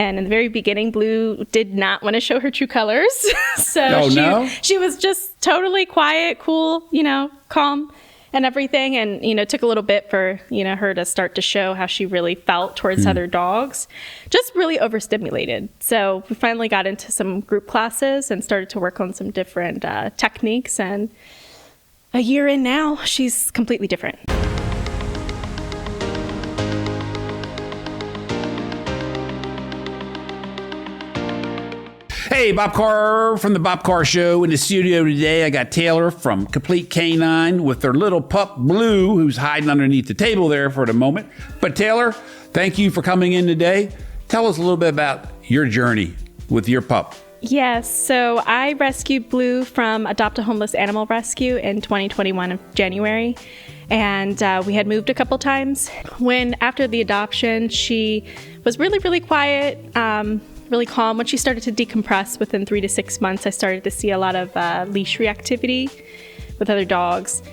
And in the very beginning, Blue did not want to show her true colors. So she was just totally quiet, cool, calm and everything. And, it took a little bit for, her to start to show how she really felt towards other dogs, just really overstimulated. So we finally got into some group classes and started to work on some different techniques. And a year in now, she's completely different. Hey, Bob Carr from the Bob Carr Show. In the studio today, I got Taylor from Complete Canine with their little pup, Blue, who's hiding underneath the table there for the moment. But Taylor, thank you for coming in today. Tell us a little bit about your journey with your pup. Yes, so I rescued Blue from Adopt a Homeless Animal Rescue in 2021 of January. And we had moved a couple times. After the adoption, she was really, really quiet, really calm. When she started to decompress within 3 to 6 months, I started to see a lot of leash reactivity with other dogs.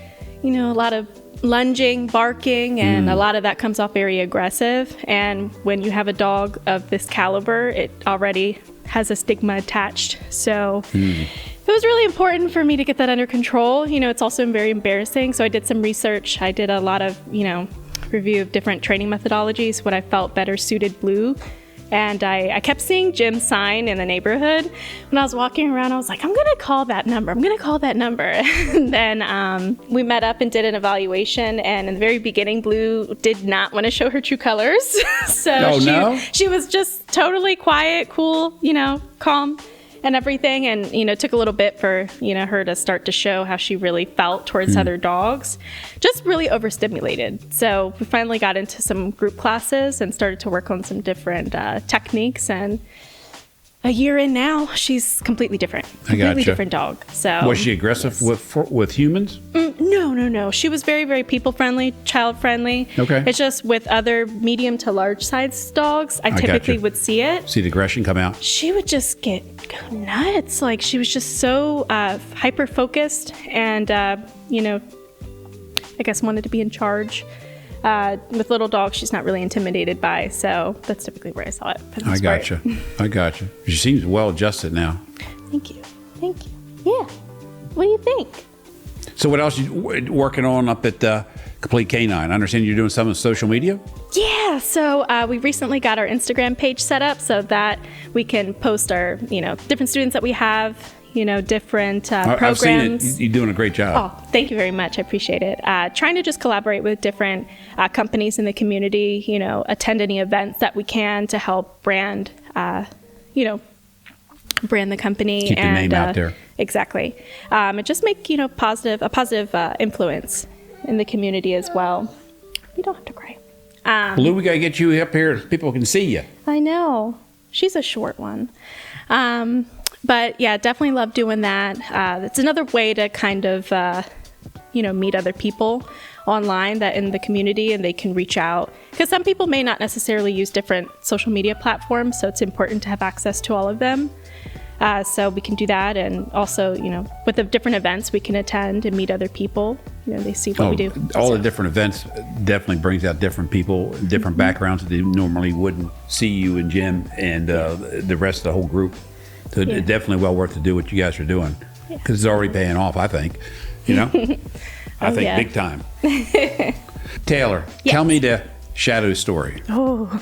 A lot of lunging, barking, and a lot of that comes off very aggressive. And when you have a dog of this caliber, it already has a stigma attached. So it was really important for me to get that under control. It's also very embarrassing. So I did some research. I did a lot of, review of different training methodologies, what I felt better suited Blue. And I kept seeing Jim's sign in the neighborhood. When I was walking around, I was like, I'm going to call that number. And then we met up and did an evaluation. And in the very beginning, Blue did not want to show her true colors. So she was just totally quiet, cool, calm and everything. And, it took a little bit for, her to start to show how she really felt towards other dogs, just really overstimulated. So we finally got into some group classes and started to work on some different techniques. And a year in now, she's completely different. Completely different dog. So was she aggressive with humans? No. She was very, very people-friendly, child-friendly. Okay. It's just with other medium to large-sized dogs, I typically would see it. See the aggression come out? She would just go nuts. Like, she was just so hyper-focused and, I guess wanted to be in charge. With little dogs, she's not really intimidated by, so that's typically where I saw it. I gotcha. She seems well adjusted now. Thank you. Yeah. What do you think? So what else are you working on up at Complete Canine? I understand you're doing some on social media? Yeah, so we recently got our Instagram page set up so that we can post our, different students that we have, different programs. I've seen it. You're doing a great job. Oh, thank you very much. I appreciate it. Trying to just collaborate with different companies in the community, attend any events that we can to help brand, brand the company. Keep the name out there. Exactly. And just make, a positive influence in the community as well. You don't have to cry. Blue, we got to get you up here so people can see you. I know. She's a short one. But yeah, definitely love doing that. It's another way to kind of, meet other people online that in the community and they can reach out. Because some people may not necessarily use different social media platforms, so it's important to have access to all of them. So we can do that. And also, with the different events we can attend and meet other people, they see what we do. All the different events definitely brings out different people, different backgrounds that they normally wouldn't see you and Jim and the rest of the whole group. So it's definitely well worth to do what you guys are doing because it's already paying off, I think. I think big time. Taylor, tell me the Shadow story. Oh,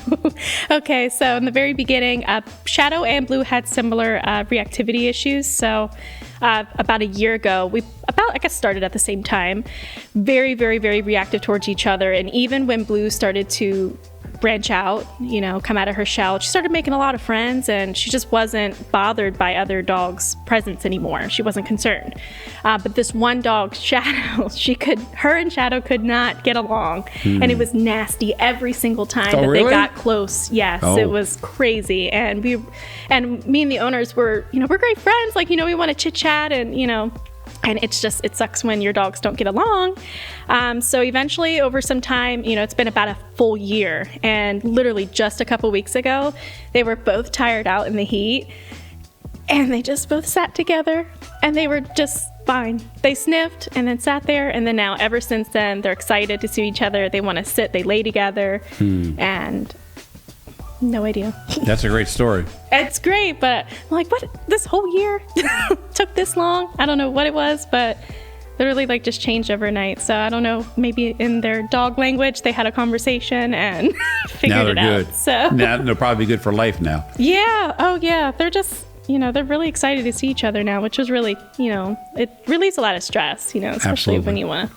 okay. So in the very beginning, Shadow and Blue had similar reactivity issues. So about a year ago, we started at the same time. Very, very, very reactive towards each other. And even when Blue started to branch out, come out of her shell, she started making a lot of friends and she just wasn't bothered by other dogs' presence anymore. She wasn't concerned. But this one dog, Shadow, her and Shadow could not get along. And it was nasty every single time they got close. Yes, It was crazy. And me and the owners were, we're great friends. Like, we want to chit chat and, and it sucks when your dogs don't get along. So eventually over some time, it's been about a full year and literally just a couple weeks ago, they were both tired out in the heat and they just both sat together and they were just fine. They sniffed and then sat there. And then now ever since then, they're excited to see each other. They want to sit, they lay together and No idea. That's a great story. It's great, but I'm like, what? This whole year took this long? I don't know what it was, but literally like just changed overnight. So I don't know, maybe in their dog language, they had a conversation and figured it out. Good. So now they're probably good for life now. Yeah. Oh yeah. They're just, they're really excited to see each other now, which is really, it relieves a lot of stress, especially Absolutely. when you want to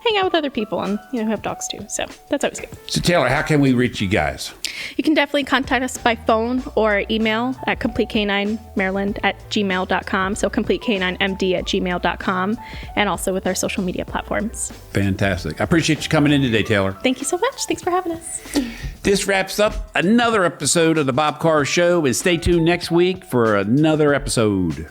hang out with other people and, who have dogs too. So that's always good. So Taylor, how can we reach you guys? You can definitely contact us by phone or email at completecanineMaryland@gmail.com. So completecaninemd@gmail.com, and also with our social media platforms. Fantastic. I appreciate you coming in today, Taylor. Thank you so much. Thanks for having us. This wraps up another episode of the Bob Carr Show, and stay tuned next week for another episode.